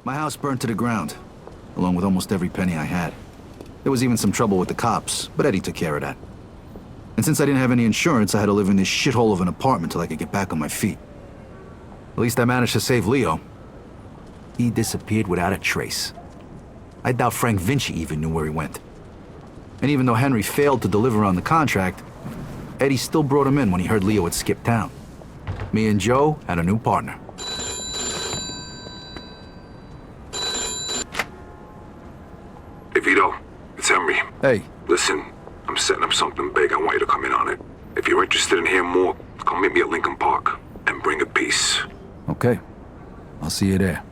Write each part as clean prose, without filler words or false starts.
My house burned to the ground, along with almost every penny I had. There was even some trouble with the cops, but Eddie took care of that. And since I didn't have any insurance, I had to live in this shithole of an apartment till I could get back on my feet. At least I managed to save Leo. He disappeared without a trace. I doubt Frank Vinci even knew where he went. And even though Henry failed to deliver on the contract, Eddie still brought him in when he heard Leo had skipped town. Me and Joe had a new partner. Hey, Vito. It's Henry. Hey. Listen, I'm setting up something big. I want you to come in on it. If you're interested in hearing more, come meet me at Lincoln Park and bring a piece. Okay. I'll see you there.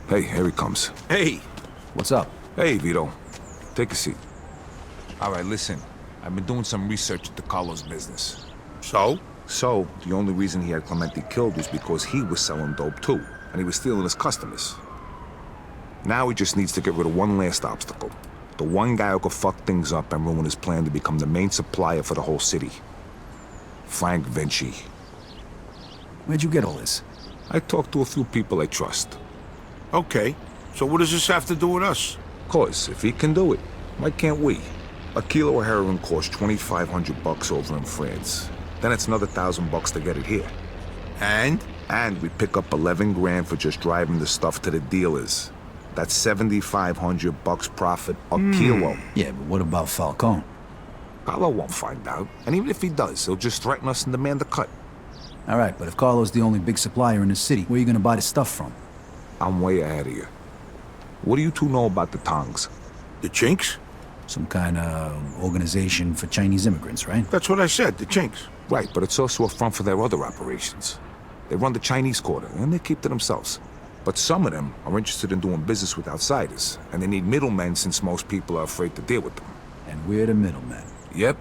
Hey, here he comes. Hey. What's up? Hey, Vito. Take a seat. All right, listen. I've been doing some research into Carlo's business. So? So, the only reason he had Clemente killed was because he was selling dope too, and he was stealing his customers. Now he just needs to get rid of one last obstacle. The one guy who could fuck things up and ruin his plan to become the main supplier for the whole city. Frank Vinci. Where'd you get all this? I talked to a few people I trust. Okay, so what does this have to do with us? Cause if he can do it, why can't we? A kilo of heroin costs $2,500 over in France. Then it's another $1,000 to get it here. And? And we pick up 11 grand for just driving the stuff to the dealers. That's $7,500 profit a kilo. Yeah, but what about Falcone? Carlo won't find out. And even if he does, he'll just threaten us and demand a cut. All right, but if Carlo's the only big supplier in the city, where are you gonna buy the stuff from? I'm way ahead of you. What do you two know about the Tongs? The Chinks? Some kind of organization for Chinese immigrants, right? That's what I said, the Chinks. Right, but it's also a front for their other operations. They run the Chinese quarter, and they keep to themselves. But some of them are interested in doing business with outsiders, and they need middlemen since most people are afraid to deal with them. And we're the middlemen. Yep.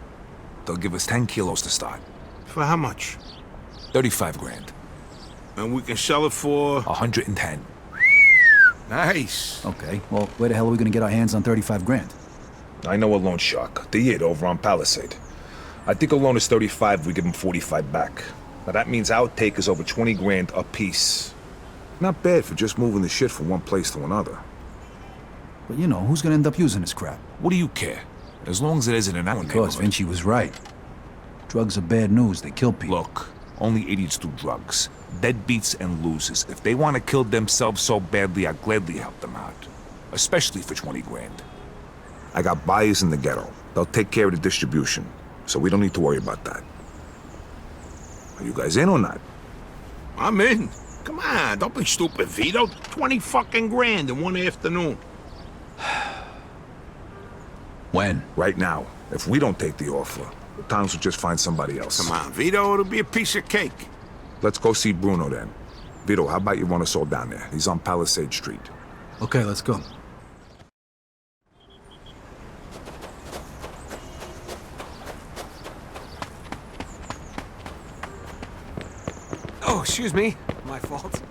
They'll give us 10 kilos to start. For how much? 35 grand. And we can sell it for... 110. Nice. Okay, well, where the hell are we gonna get our hands on 35 grand? I know a loan shark, the Yid over on Palisade. I think a loan is 35, we give him 45 back. Now that means our take is over 20 grand a piece. Not bad for just moving the shit from one place to another. But you know, who's gonna end up using this crap? What do you care? As long as it isn't in our Because neighborhood. Vinci was right. Drugs are bad news, they kill people. Look, only idiots do drugs. Deadbeats and losers. If they want to kill themselves so badly, I'd gladly help them out. Especially for 20 grand. I got buyers in the ghetto. They'll take care of the distribution, so we don't need to worry about that. Are you guys in or not? I'm in. Come on, don't be stupid, Vito. 20 fucking grand in one afternoon. When? Right now. If we don't take the offer, the Tongs will just find somebody else. Come on, Vito, it'll be a piece of cake. Let's go see Bruno then. Vito, how about you run us all down there? He's on Palisade Street. Okay, let's go. excuse me. My fault.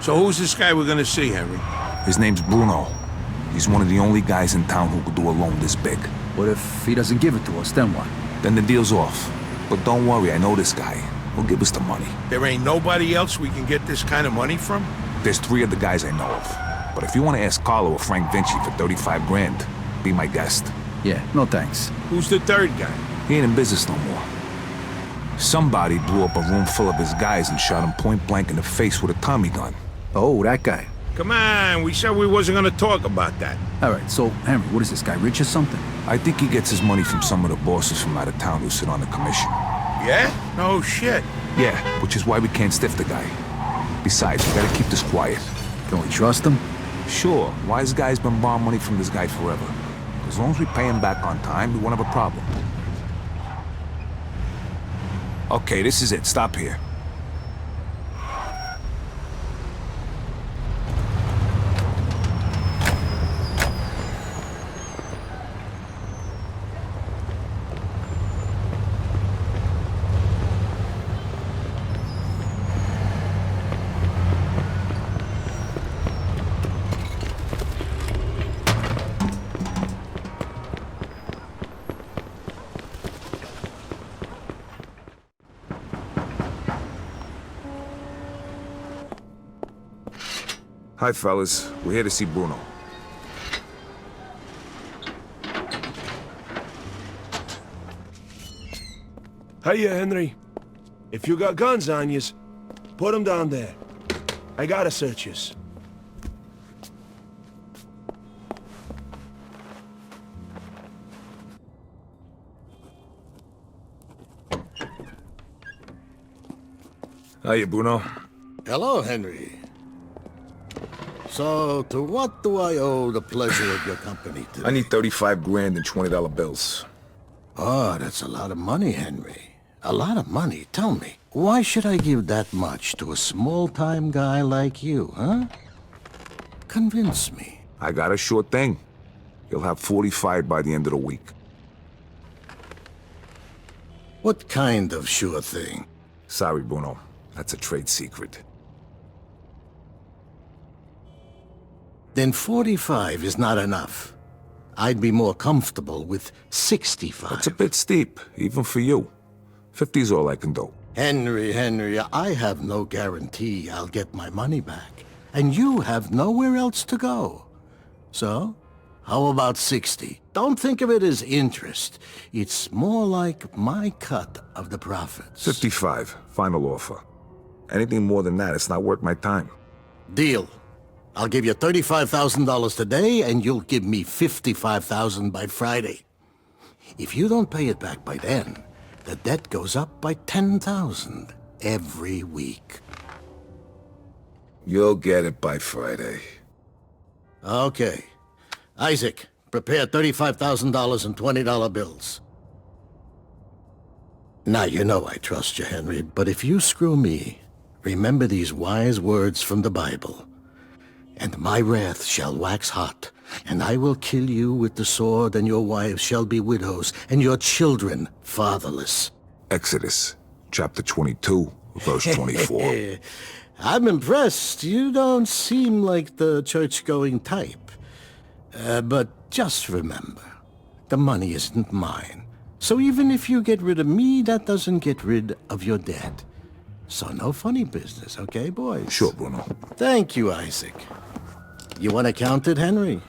So who's this guy we're gonna see, Henry? His name's Bruno. He's one of the only guys in town who could do a loan this big. What if he doesn't give it to us, then what? Then the deal's off. But don't worry, I know this guy. He'll give us the money. There ain't nobody else we can get this kind of money from? There's 3 of the guys I know of. But if you want to ask Carlo or Frank Vinci for 35 grand, be my guest. Yeah, no thanks. Who's the third guy? He ain't in business no more. Somebody blew up a room full of his guys and shot him point blank in the face with a Tommy gun. Oh, that guy. Come on, we said we wasn't gonna talk about that. All right, so, Henry, what is this guy, rich or something? I think he gets his money from some of the bosses from out of town who sit on the commission. Yeah? No shit. Yeah, which is why we can't stiff the guy. Besides, we gotta keep this quiet. Can we trust him? Sure, wise guy's been borrowing money from this guy forever. As long as we pay him back on time, we won't have a problem. Okay, this is it. Stop here. Hi, fellas. We're here to see Bruno. Hiya, Henry. If you got guns on yous, put 'em down there. I gotta search yous. Hiya, Bruno. Hello, Henry. So, to what do I owe the pleasure of your company today? I need 35 grand in $20 bills. Oh, that's a lot of money, Henry. A lot of money. Tell me, why should I give that much to a small-time guy like you, huh? Convince me. I got a sure thing. You'll have 45 by the end of the week. What kind of sure thing? Sorry, Bruno. That's a trade secret. Then 45 is not enough. I'd be more comfortable with 65. That's a bit steep, even for you. 50's all I can do. Henry, I have no guarantee I'll get my money back. And you have nowhere else to go. So, how about 60? Don't think of it as interest. It's more like my cut of the profits. 55, final offer. Anything more than that, it's not worth my time. Deal. I'll give you $35,000 today, and you'll give me $55,000 by Friday. If you don't pay it back by then, the debt goes up by $10,000 every week. You'll get it by Friday. Okay. Isaac, prepare $35,000 in $20 bills. Now, you know I trust you, Henry, but if you screw me, remember these wise words from the Bible. And my wrath shall wax hot, and I will kill you with the sword, and your wives shall be widows, and your children fatherless. Exodus, chapter 22, verse 24. I'm impressed. You don't seem like the church-going type. But just remember, the money isn't mine. So even if you get rid of me, that doesn't get rid of your debt. So no funny business, okay, boys? Sure, Bruno. Thank you, Isaac. You want to count it, Henry?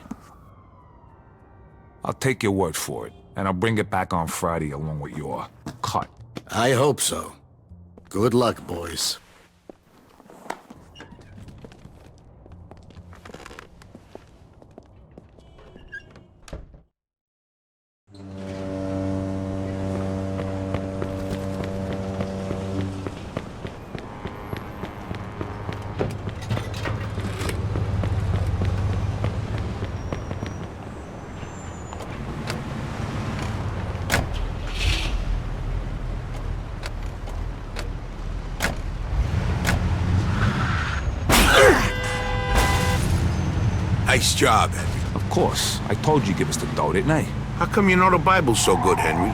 I'll take your word for it, and I'll bring it back on Friday along with your cut. I hope so. Good luck, boys. Nice job, Henry. Of course. I told you give us the dough, didn't I? How come you know the Bible so good, Henry?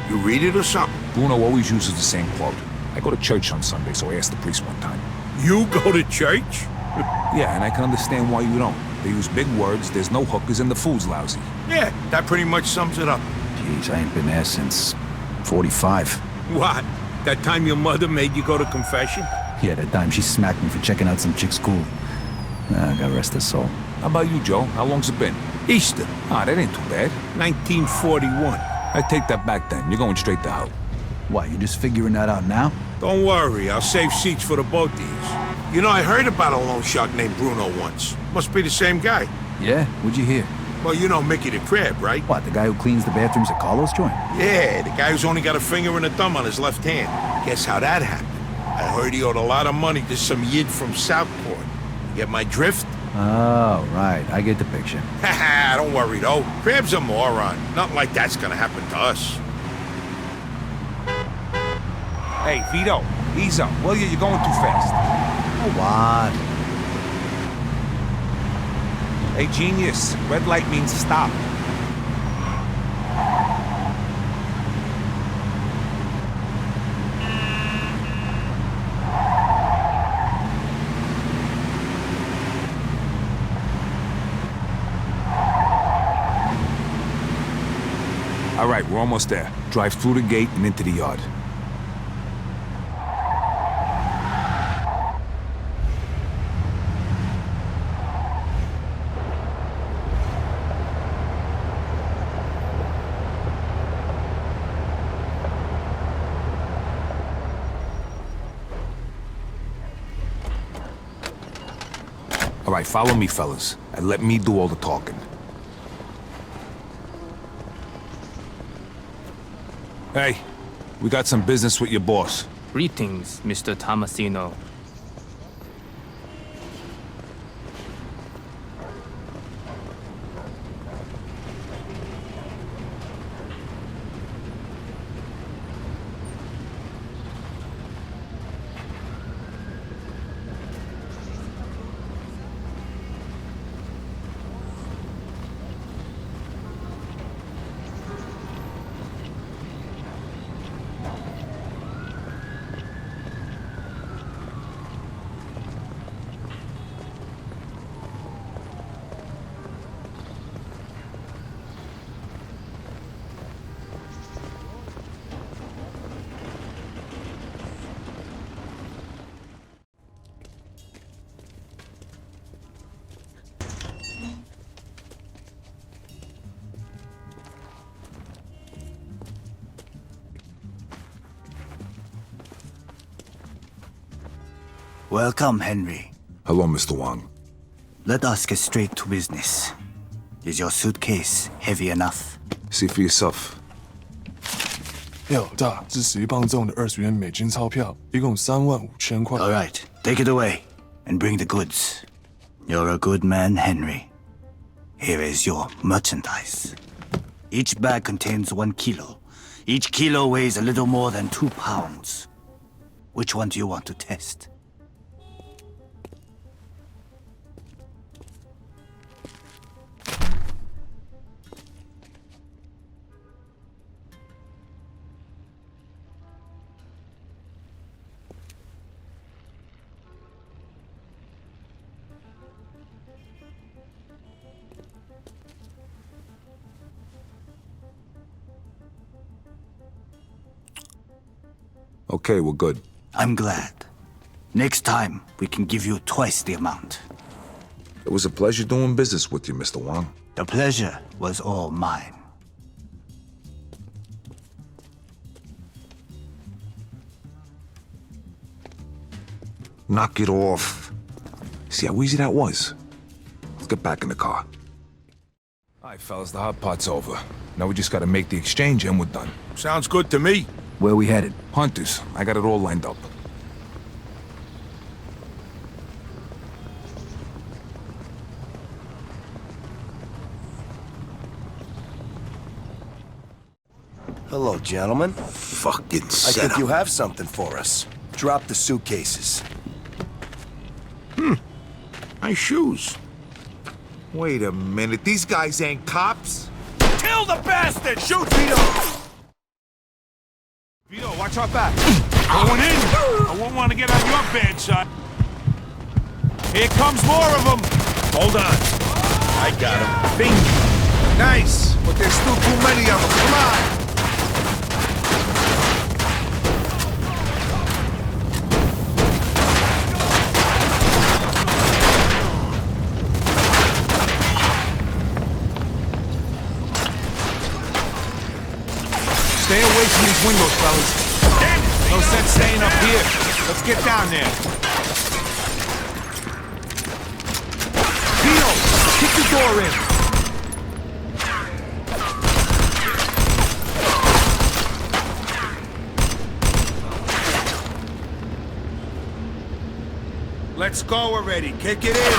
You read it or something? Bruno always uses the same quote. I go to church on Sunday, so I asked the priest one time. You go to church? Yeah, and I can understand why you don't. They use big words, there's no hookers, and the food's lousy. Yeah, that pretty much sums it up. Jeez, I ain't been there since 45. What? That time your mother made you go to confession? Yeah, that time she smacked me for checking out some chick's school. God rest her soul. How about you, Joe? How long's it been? Easter, Ah, that ain't too bad. 1941. I take that back then. You're going straight to hell. Why, you just figuring that out now? Don't worry, I'll save seats for the both of these. You know, I heard about a loan shark named Bruno once. Must be the same guy. Yeah? What'd you hear? Well, you know Mickey the Crab, right? What, the guy who cleans the bathrooms at Carlos' joint? Yeah, the guy who's only got a finger and a thumb on his left hand. Guess how that happened? I heard he owed a lot of money to some yid from Southport. You get my drift? Oh, right. I get the picture. Haha, don't worry though. Crab's a moron. Nothing like that's gonna happen to us. Hey, Vito, ease up, will you? You're going too fast. What? Hey, genius, red light means stop. All right, we're almost there. Drive through the gate and into the yard. All right, follow me, fellas, and let me do all the talking. Hey, we got some business with your boss. Greetings, Mr. Tomasino. Welcome, Henry. Hello, Mr. Wang. Let us get straight to business. Is your suitcase heavy enough? See for yourself. 要大是11磅重的20元美金钞票，一共35000块。 All right, take it away and bring the goods. You're a good man, Henry. Here is your merchandise. Each bag contains 1 kilo. Each kilo weighs a little more than 2 pounds. Which one do you want to test? Okay, we're good. I'm glad. Next time, we can give you twice the amount. It was a pleasure doing business with you, Mr. Wang. The pleasure was all mine. Knock it off. See how easy that was? Let's get back in the car. All right, fellas, the hot pot's over. Now we just gotta make the exchange and we're done. Sounds good to me. Where we headed? Hunters, I got it all lined up. Hello, gentlemen. Fucking I setup. think you have something for us. Drop the suitcases. Nice shoes. Wait a minute, these guys ain't cops? Kill the bastard! Shoot, Vito! Vito, watch our back. Going in. I won't want to get on your bad side. Here comes more of them. Hold on. I got him. Bing. Nice, but there's still too many of them. Come on. Stay away from these windows, fellas. No sense staying up here. Let's get down there. Vito, kick the door in. Let's go already. Kick it in.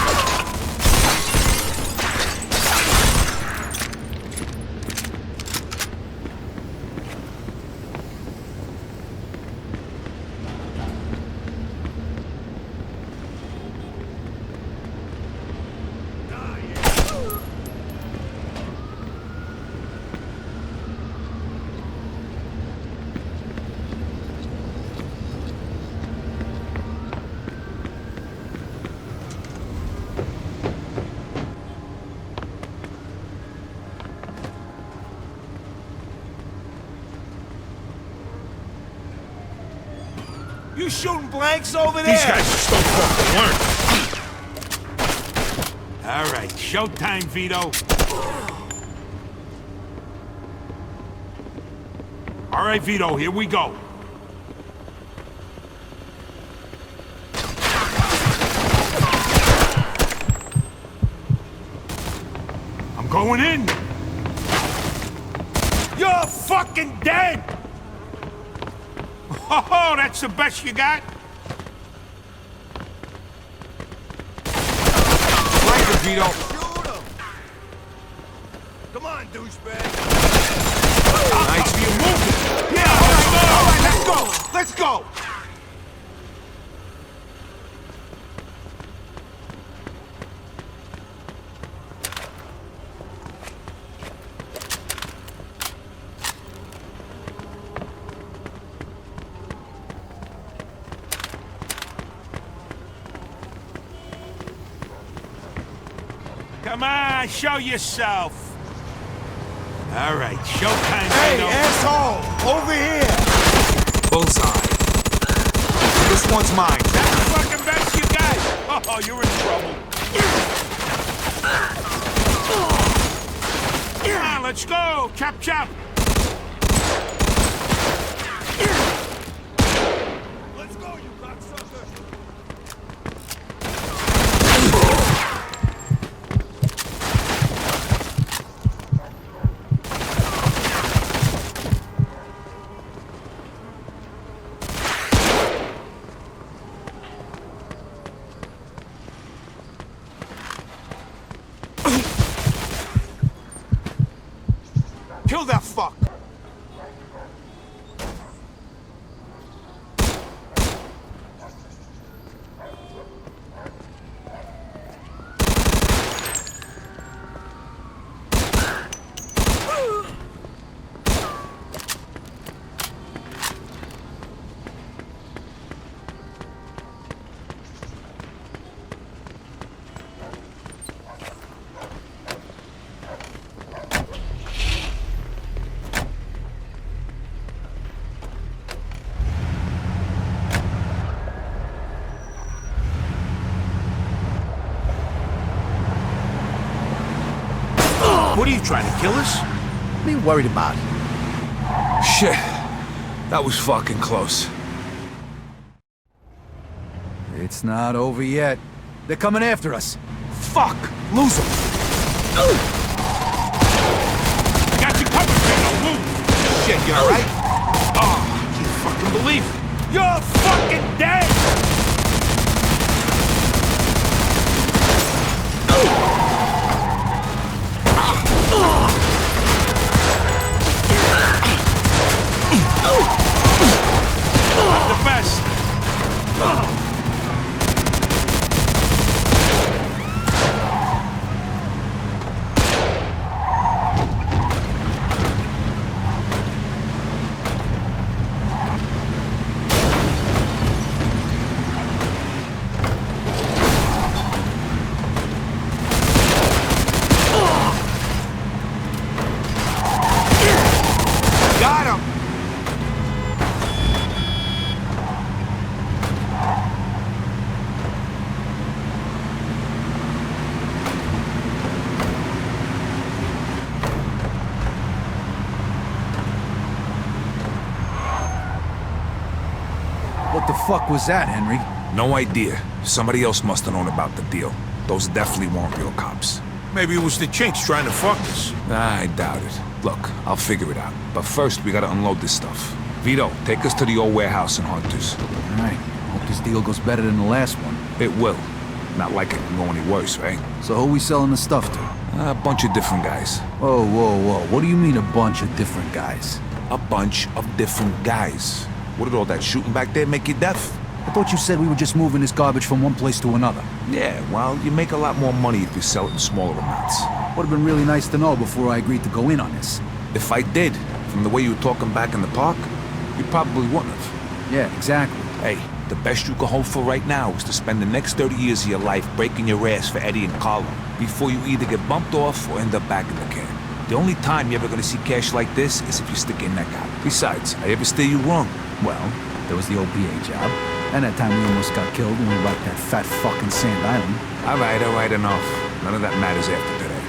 You shooting blanks over there? These guys just don't fucking learn. All right, showtime, Vito. All right, Vito, here we go. I'm going in. You're fucking dead. Oh, that's the best you got? Right, Vito. Shoot him! Come on, douchebag. Nice. You're moving. Yeah, all right, let's go. Let's go. Come on, show yourself. All right, showtime. Hey, Vito. asshole! Over here! Bullseye. This one's mine. That's the fucking best you got. Oh, you're in trouble. Come on, let's go. Chop, chop. Let's go, you cocksucker. Kill that fuck! What are you trying to kill us? What are you worried about? Shit. That was fucking close. It's not over yet. They're coming after us. Fuck! Lose him! I got you covered, Vito. Move! Shit, you alright? Oh, I can't fucking believe it. You're fucking dead! Not the best. Got him! What the fuck was that, Henry? No idea. Somebody else must have known about the deal. Those definitely weren't real cops. Maybe it was the chinks trying to fuck us. I doubt it. Look, I'll figure it out. But first, we gotta unload this stuff. Vito, take us to the old warehouse in Hunters. All right. Hope this deal goes better than the last one. It will. Not like it can go any worse, right? So who we selling the stuff to? A bunch of different guys. Whoa, whoa, whoa. What do you mean a bunch of different guys? A bunch of different guys. What did all that shooting back there make you deaf? I thought you said we were just moving this garbage from one place to another. Yeah, well, you make a lot more money if you sell it in smaller amounts. Would have been really nice to know before I agreed to go in on this. If I did, from the way you were talking back in the park, you probably wouldn't have. Yeah, exactly. Hey, the best you can hope for right now is to spend the next 30 years of your life breaking your ass for Eddie and Carlo before you either get bumped off or end up back in the can. The only time you're ever gonna see cash like this is if you stick your neck out. Besides, I ever steer you wrong? Well, there was the OPA job, and that time we almost got killed when we rocked that fat fucking Sand Island. All right, enough. None of that matters after today.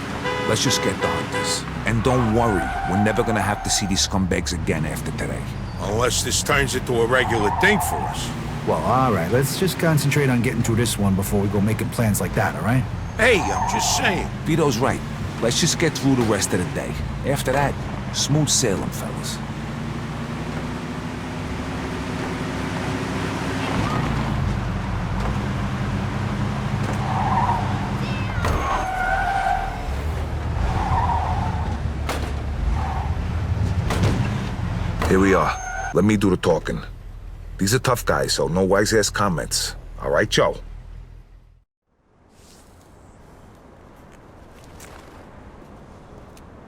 Let's just get on this. And don't worry, we're never gonna have to see these scumbags again after today. Unless this turns into a regular thing for us. Well, all right, let's just concentrate on getting through this one before we go making plans like that, all right? Hey, I'm just saying. Vito's right. Let's just get through the rest of the day. After that, smooth sailing, fellas. Here we are. Let me do the talking. These are tough guys, so no wise-ass comments. All right, Joe?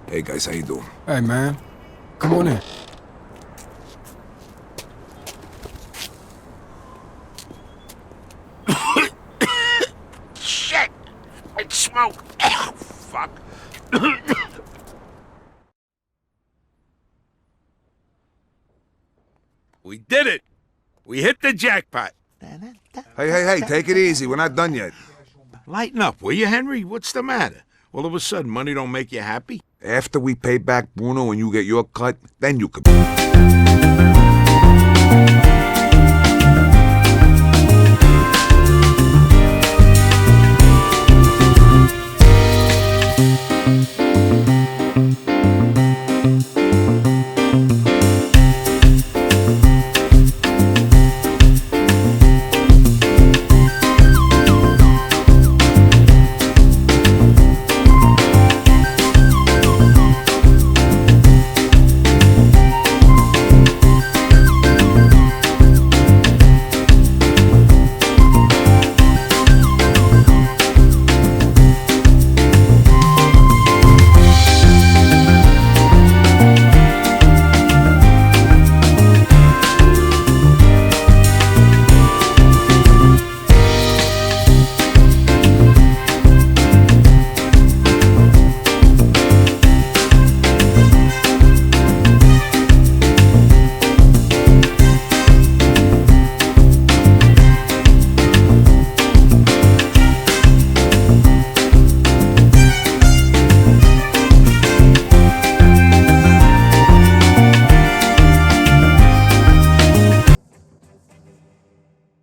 Hey, guys, how you doing? Hey, man. Come on in. Shit! It's smoke. Ow, fuck. We did it! We hit the jackpot. Hey, take it easy. We're not done yet. Lighten up, will you, Henry? What's the matter? All of a sudden, money don't make you happy? After we pay back Bruno and you get your cut, then you could...